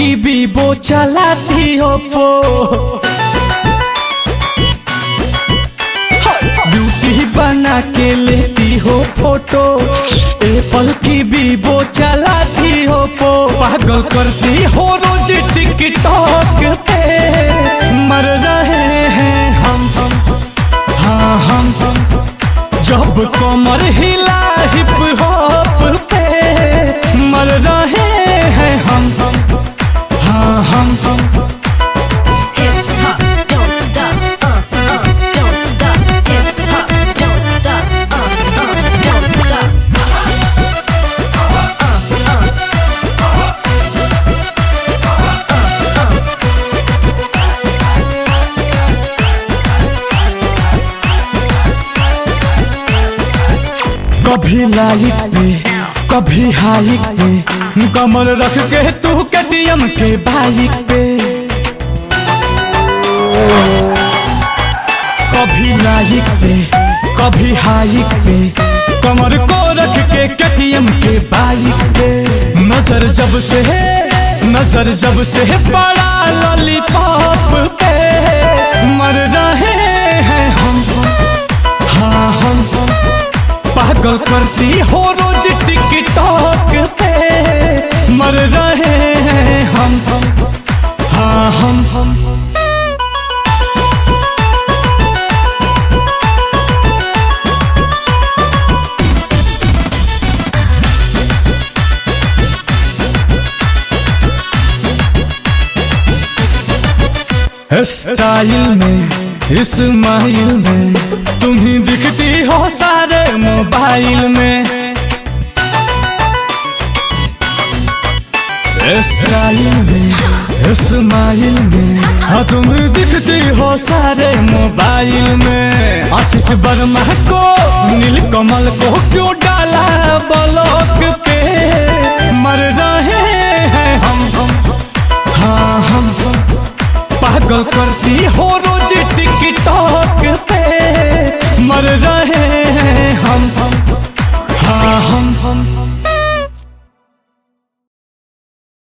की बीबो चलाती हो पो, ब्यूटी बना के लेती हो फोटो। एप्पल की बीबो चलाती हो पो, पागल करती हो रोज टिकटॉक पे। मर रहे हैं हम, हाँ हम, जब कमर हिला हिप हॉप पे। मर रहे हैं हम, हाँ हम। कभी लाइक पे कभी हाइक पे, कमर रख के तू केटीएम के बाइक पे। कभी लाइक पे कभी हाइक पे, कमर को रख के केटीएम के बाइक पे। नजर जब से बड़ा लॉलीपॉप पे। मर रहे हैं हम, हाँ हम। पागल करती हो रोज टिकटॉक पे। मर रहे हैं हम, हाँ हम। स्टाइल में इस्माइल में, तुम ही दिखती हो सारे मोबाइल में। स्टाइल में इस्माइल में, हाँ तुम दिखती हो सारे मोबाइल में। आशीष वर्मा को नीलकमल को क्यों डाला ब्लॉक पे। मर रहे हैं हम, हाँ हम। पागल करती हो रोज टिकटॉक पे। मर रहे